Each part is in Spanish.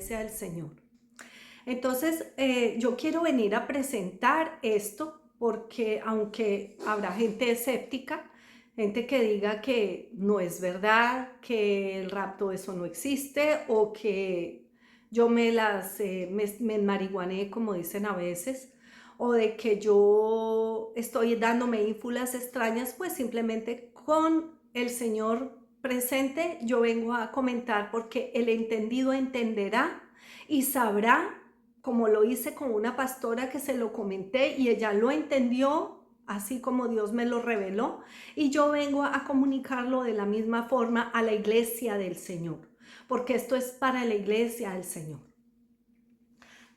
iglesia del Señor. Entonces, yo quiero venir a presentar esto porque aunque habrá gente escéptica, gente que diga que no es verdad, que el rapto eso no existe o que yo me enmarihuané, como dicen a veces, o de que yo estoy dándome ínfulas extrañas, pues simplemente con el Señor presente yo vengo a comentar porque el entendido entenderá y sabrá, como lo hice con una pastora que se lo comenté y ella lo entendió así como Dios me lo reveló, y yo vengo a comunicarlo de la misma forma a la iglesia del Señor, porque esto es para la iglesia del Señor.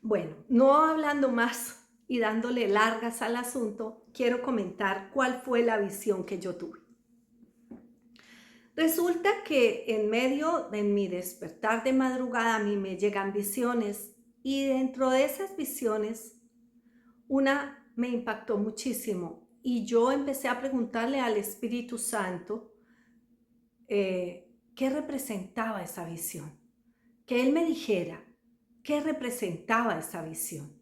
Bueno, no hablando más y dándole largas al asunto, quiero comentar cuál fue la visión que yo tuve. Resulta que en medio de mi despertar de madrugada a mí me llegan visiones y dentro de esas visiones una me impactó muchísimo y yo empecé a preguntarle al Espíritu Santo qué representaba esa visión, que Él me dijera qué representaba esa visión.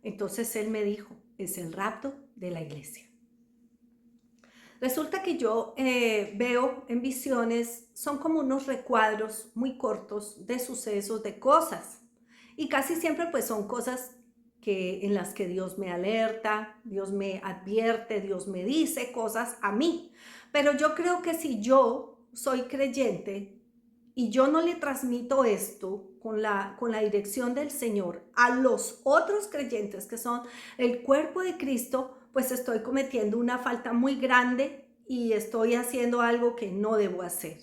Entonces Él me dijo, es el rapto de la iglesia. Resulta que yo veo en visiones, son como unos recuadros muy cortos de sucesos, de cosas. Y casi siempre pues son cosas en las que Dios me alerta, Dios me advierte, Dios me dice cosas a mí. Pero yo creo que si yo soy creyente y yo no le transmito esto con la dirección del Señor a los otros creyentes que son el cuerpo de Cristo, pues estoy cometiendo una falta muy grande y estoy haciendo algo que no debo hacer.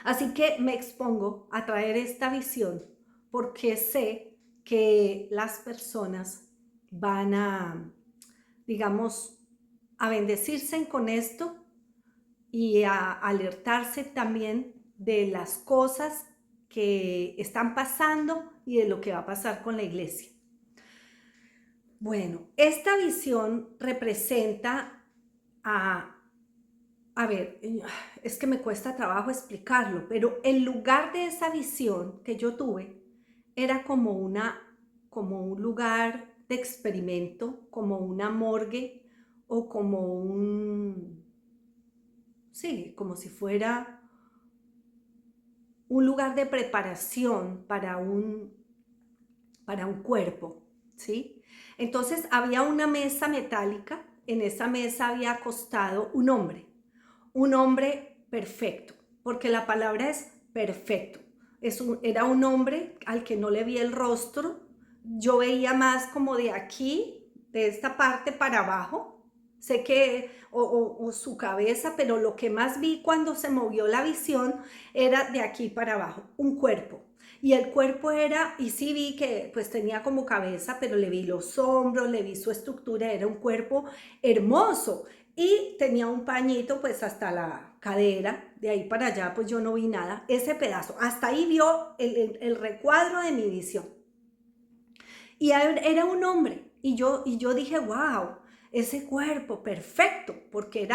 Así que me expongo a traer esta visión porque sé que las personas van a, digamos, a bendecirse con esto y a alertarse también de las cosas que están pasando y de lo que va a pasar con la iglesia. Bueno, esta visión representa a ver, es que me cuesta trabajo explicarlo, pero el lugar de esa visión que yo tuve era como un lugar de experimento, como una morgue o sí, como si fuera un lugar de preparación para un cuerpo, ¿sí? Entonces había una mesa metálica, en esa mesa había acostado un hombre perfecto, porque la palabra es perfecto. Era un hombre al que no le vi el rostro, yo veía más como de aquí, de esta parte para abajo, sé que, o su cabeza, pero lo que más vi cuando se movió la visión era de aquí para abajo, un cuerpo. Y el cuerpo era, y sí vi que pues tenía como cabeza, pero le vi los hombros, le vi su estructura, era un cuerpo hermoso. Y tenía un pañito pues hasta la cadera, de ahí para allá pues yo no vi nada, ese pedazo, hasta ahí vio el recuadro de mi visión. Y era un hombre, y yo dije, wow, ese cuerpo perfecto, porque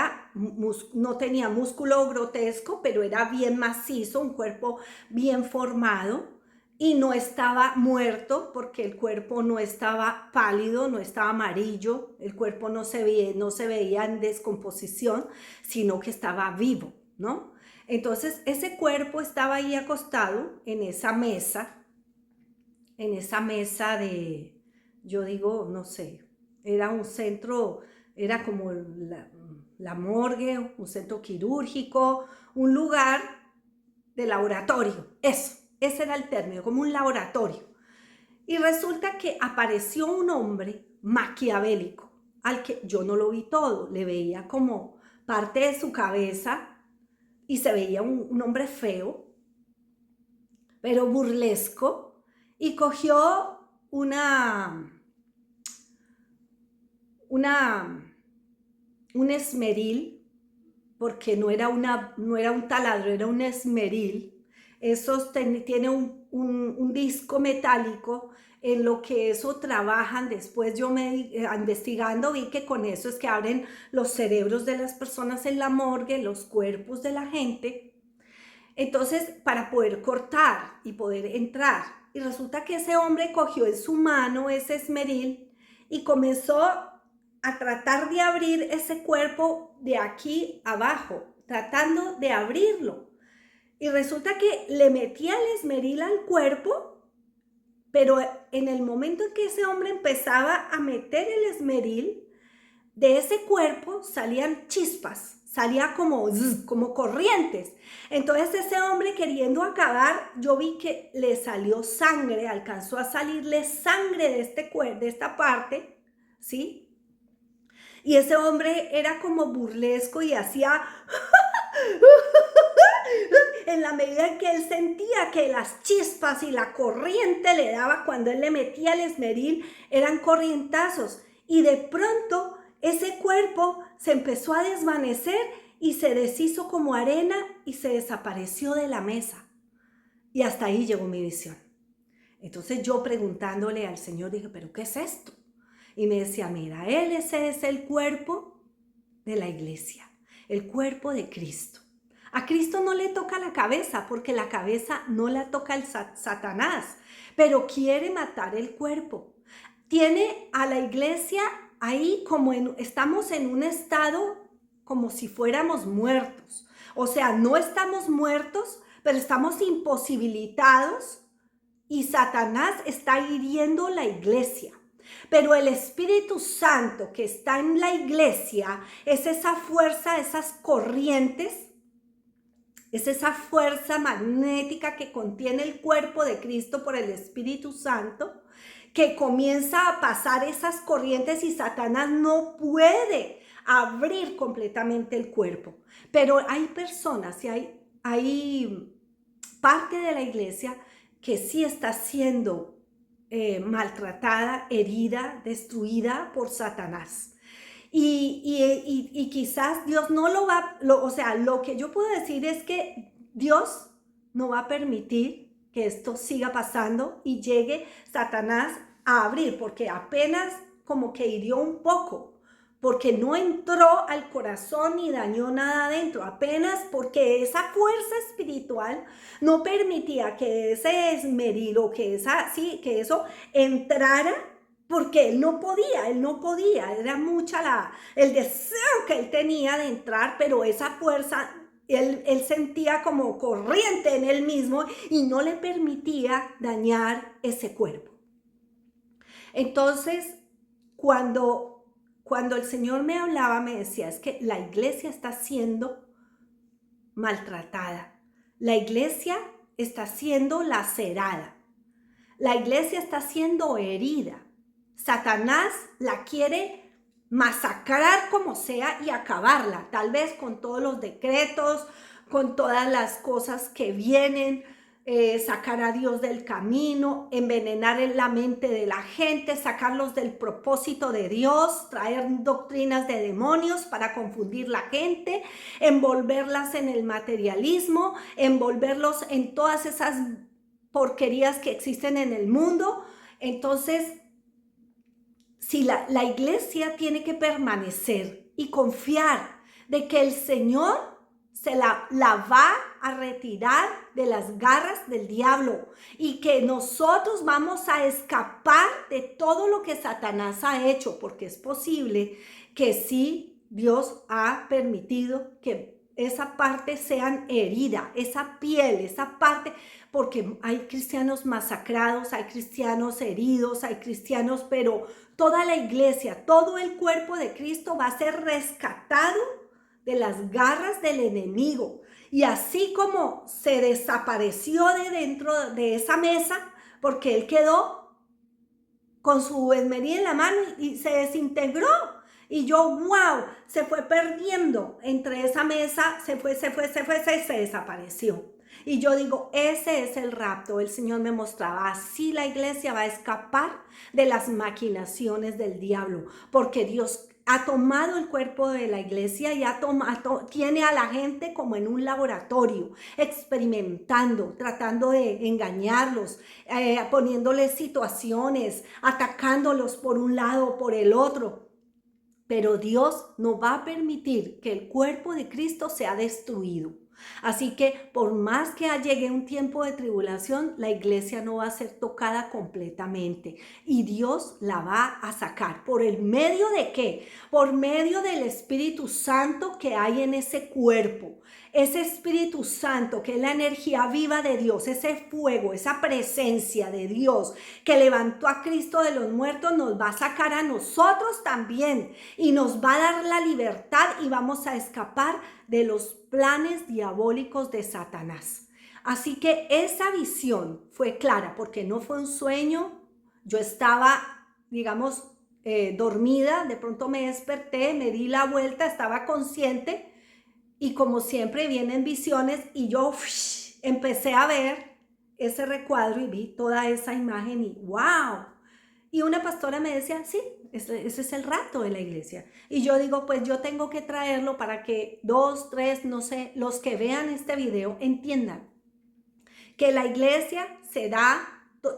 no tenía músculo grotesco, pero era bien macizo, un cuerpo bien formado, y no estaba muerto, porque el cuerpo no estaba pálido, no estaba amarillo, el cuerpo no se veía en descomposición, sino que estaba vivo, ¿no? Entonces ese cuerpo estaba ahí acostado en esa mesa yo digo, no sé, era un centro, era como la morgue, un centro quirúrgico, un lugar de laboratorio, ese era el término, como un laboratorio. Y resulta que apareció un hombre maquiavélico, al que yo no lo vi todo, le veía como parte de su cabeza y se veía un hombre feo, pero burlesco, y cogió un esmeril, porque no era un taladro, era un esmeril. Tiene un disco metálico en lo que eso trabajan. Después yo investigando vi que con eso es que abren los cerebros de las personas en la morgue, los cuerpos de la gente. Entonces, para poder cortar y poder entrar y resulta que ese hombre cogió en su mano ese esmeril y comenzó a tratar de abrir ese cuerpo de aquí abajo, tratando de abrirlo. Y resulta que le metía el esmeril al cuerpo, pero en el momento en que ese hombre empezaba a meter el esmeril, de ese cuerpo salían chispas, salía como corrientes. Entonces ese hombre queriendo acabar, yo vi que le salió sangre, alcanzó a salirle sangre de esta parte, ¿sí? Y ese hombre era como burlesco y hacía en la medida en que él sentía que las chispas y la corriente le daba cuando él le metía el esmeril, eran corrientazos. Y de pronto ese cuerpo se empezó a desvanecer y se deshizo como arena y se desapareció de la mesa. Y hasta ahí llegó mi visión. Entonces yo preguntándole al Señor dije, ¿pero qué es esto? Y me decía, mira, ese es el cuerpo de la iglesia, el cuerpo de Cristo. A Cristo no le toca la cabeza porque la cabeza no la toca el Satanás, pero quiere matar el cuerpo. Tiene a la iglesia ahí como estamos en un estado como si fuéramos muertos. O sea, no estamos muertos, pero estamos imposibilitados y Satanás está hiriendo la iglesia. Pero el Espíritu Santo que está en la iglesia es esa fuerza, esas corrientes, es esa fuerza magnética que contiene el cuerpo de Cristo por el Espíritu Santo, que comienza a pasar esas corrientes y Satanás no puede abrir completamente el cuerpo. Pero hay personas y hay parte de la iglesia que sí está siendo maltratada, herida, destruida por Satanás. Y quizás Dios no lo va, o sea, lo que yo puedo decir es que Dios no va a permitir que esto siga pasando y llegue Satanás a abrir, porque apenas como que hirió un poco, porque no entró al corazón ni dañó nada adentro, apenas porque esa fuerza espiritual no permitía que ese esmeril o que eso entrara, porque él no podía, era mucha el deseo que él tenía de entrar, pero esa fuerza él sentía como corriente en él mismo y no le permitía dañar ese cuerpo. Entonces, cuando el Señor me hablaba, me decía, es que la iglesia está siendo maltratada, la iglesia está siendo lacerada, la iglesia está siendo herida. Satanás la quiere masacrar como sea y acabarla, tal vez con todos los decretos, con todas las cosas que vienen, sacar a Dios del camino, envenenar la mente de la gente, sacarlos del propósito de Dios, traer doctrinas de demonios para confundir la gente, envolverlas en el materialismo, envolverlos en todas esas porquerías que existen en el mundo. Entonces, si la iglesia tiene que permanecer y confiar de que el Señor se la va a retirar de las garras del diablo y que nosotros vamos a escapar de todo lo que Satanás ha hecho, porque es posible que sí Dios ha permitido que esa parte sean herida, esa piel, esa parte, porque hay cristianos masacrados, hay cristianos heridos, hay cristianos, pero toda la iglesia, todo el cuerpo de Cristo va a ser rescatado de las garras del enemigo. Y así como se desapareció de dentro de esa mesa, porque él quedó con su esmeril en la mano y se desintegró. Y yo, wow, se fue perdiendo entre esa mesa, se desapareció. Y yo digo, ese es el rapto. El Señor me mostraba, así la iglesia va a escapar de las maquinaciones del diablo, porque Dios ha tomado el cuerpo de la iglesia y tiene a la gente como en un laboratorio, experimentando, tratando de engañarlos, poniéndoles situaciones, atacándolos por un lado o por el otro. Pero Dios no va a permitir que el cuerpo de Cristo sea destruido. Así que por más que llegue un tiempo de tribulación, la iglesia no va a ser tocada completamente y Dios la va a sacar. ¿Por el medio de qué? Por medio del Espíritu Santo que hay en ese cuerpo. Ese Espíritu Santo que es la energía viva de Dios, ese fuego, esa presencia de Dios que levantó a Cristo de los muertos, nos va a sacar a nosotros también y nos va a dar la libertad y vamos a escapar de los planes diabólicos de Satanás. Así que esa visión fue clara porque no fue un sueño. Yo estaba, digamos, dormida, de pronto me desperté, me di la vuelta, estaba consciente y como siempre vienen visiones y yo empecé a ver ese recuadro y vi toda esa imagen y ¡wow! Y una pastora me decía, sí, ese es el rapto de la iglesia. Y yo digo, pues yo tengo que traerlo para que 2, 3, no sé, los que vean este video entiendan que la iglesia será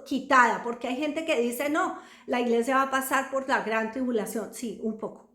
quitada, porque hay gente que dice, no, la iglesia va a pasar por la gran tribulación. Sí, un poco,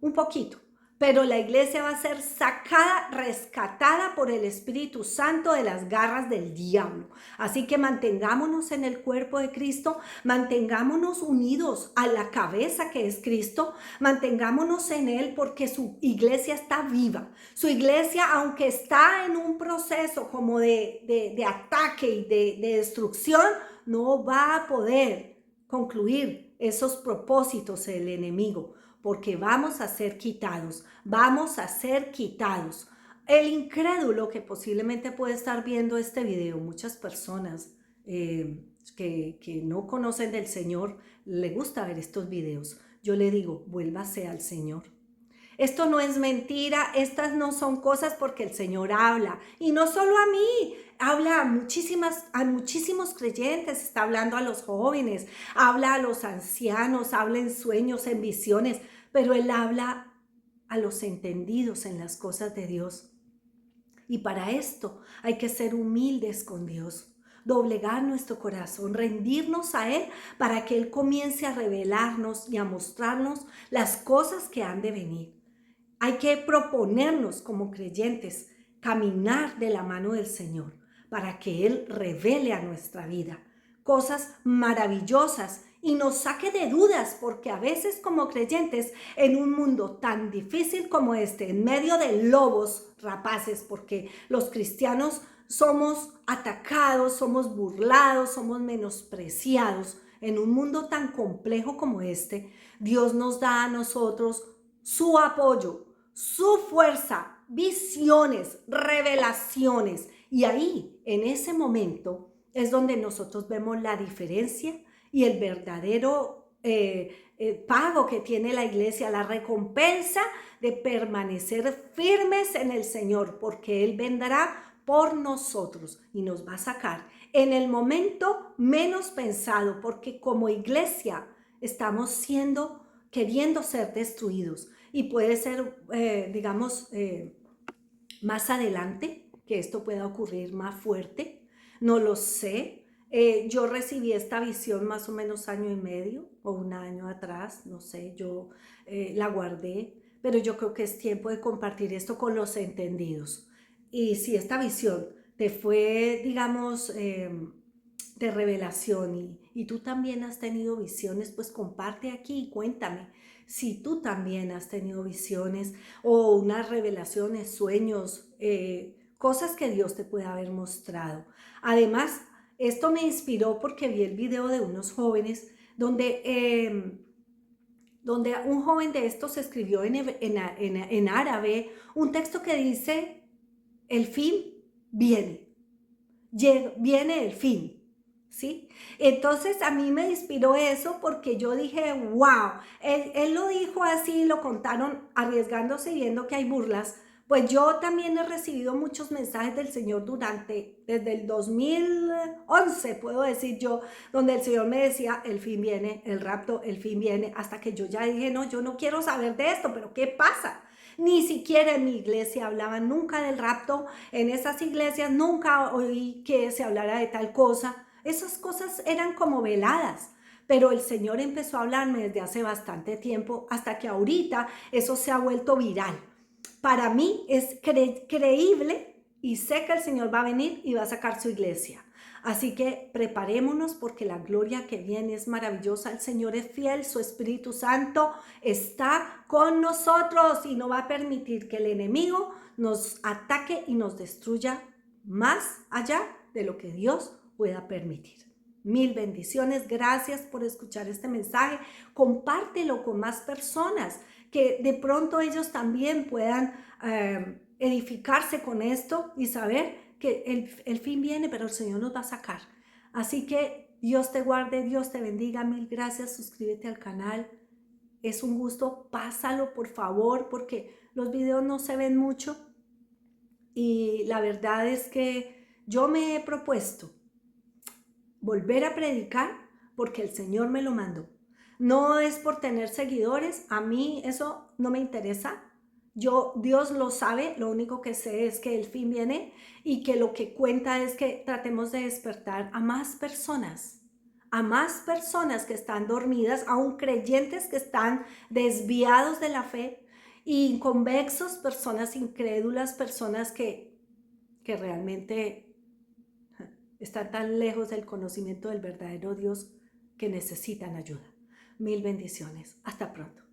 un poquito. Pero la iglesia va a ser sacada, rescatada por el Espíritu Santo de las garras del diablo. Así que mantengámonos en el cuerpo de Cristo, mantengámonos unidos a la cabeza que es Cristo, mantengámonos en Él porque su iglesia está viva. Su iglesia, aunque está en un proceso como de ataque y de destrucción, no va a poder concluir esos propósitos del enemigo, porque vamos a ser quitados, vamos a ser quitados. El incrédulo que posiblemente puede estar viendo este video, muchas personas que no conocen del Señor, le gusta ver estos videos. Yo le digo, vuélvase al Señor. Esto no es mentira, estas no son cosas porque el Señor habla. Y no solo a mí, habla a muchísimos creyentes, está hablando a los jóvenes, habla a los ancianos, habla en sueños, en visiones, pero Él habla a los entendidos en las cosas de Dios. Y para esto hay que ser humildes con Dios, doblegar nuestro corazón, rendirnos a Él para que Él comience a revelarnos y a mostrarnos las cosas que han de venir. Hay que proponernos como creyentes caminar de la mano del Señor para que Él revele a nuestra vida cosas maravillosas y nos saque de dudas, porque a veces como creyentes en un mundo tan difícil como este, en medio de lobos rapaces, porque los cristianos somos atacados, somos burlados, somos menospreciados, en un mundo tan complejo como este, Dios nos da a nosotros su apoyo, su fuerza, visiones, revelaciones. Y ahí, en ese momento, es donde nosotros vemos la diferencia y el verdadero pago que tiene la iglesia, la recompensa de permanecer firmes en el Señor, porque Él vendrá por nosotros y nos va a sacar en el momento menos pensado, porque como iglesia estamos queriendo ser destruidos. Y puede ser, más adelante que esto pueda ocurrir más fuerte, no lo sé. Yo recibí esta visión más o menos año y medio o un año atrás, no sé, yo la guardé, pero yo creo que es tiempo de compartir esto con los entendidos. Y si esta visión te fue, digamos, de revelación y tú también has tenido visiones, pues comparte aquí y cuéntame si tú también has tenido visiones o unas revelaciones, sueños, cosas que Dios te puede haber mostrado. Además, esto me inspiró porque vi el video de unos jóvenes donde un joven de estos escribió en árabe un texto que dice, el fin viene, viene el fin. ¿Sí? Entonces a mí me inspiró eso porque yo dije, wow, él lo dijo así, lo contaron arriesgándose y viendo que hay burlas. Pues yo también he recibido muchos mensajes del Señor desde el 2011, puedo decir yo, donde el Señor me decía, el fin viene, el rapto, el fin viene, hasta que yo ya dije, no, yo no quiero saber de esto, pero ¿qué pasa? Ni siquiera en mi iglesia hablaban nunca del rapto, en esas iglesias nunca oí que se hablara de tal cosa. Esas cosas eran como veladas, pero el Señor empezó a hablarme desde hace bastante tiempo hasta que ahorita eso se ha vuelto viral. Para mí es creíble y sé que el Señor va a venir y va a sacar su iglesia. Así que preparémonos porque la gloria que viene es maravillosa. El Señor es fiel, su Espíritu Santo está con nosotros y no va a permitir que el enemigo nos ataque y nos destruya más allá de lo que Dios pueda permitir. Mil bendiciones. Gracias por escuchar este mensaje. Compártelo con más personas que de pronto ellos también puedan edificarse con esto y saber que el fin viene, pero el Señor nos va a sacar. Así que Dios te guarde, Dios te bendiga. Mil gracias. Suscríbete al canal. Es un gusto. Pásalo, por favor, porque los videos no se ven mucho. Y la verdad es que yo me he propuesto volver a predicar porque el Señor me lo mandó. No es por tener seguidores. A mí eso no me interesa. Dios lo sabe, lo único que sé es que el fin viene y que lo que cuenta es que tratemos de despertar a más personas que están dormidas, aún creyentes que están desviados de la fe, inconvexos, personas incrédulas, personas que realmente están tan lejos del conocimiento del verdadero Dios que necesitan ayuda. Mil bendiciones. Hasta pronto.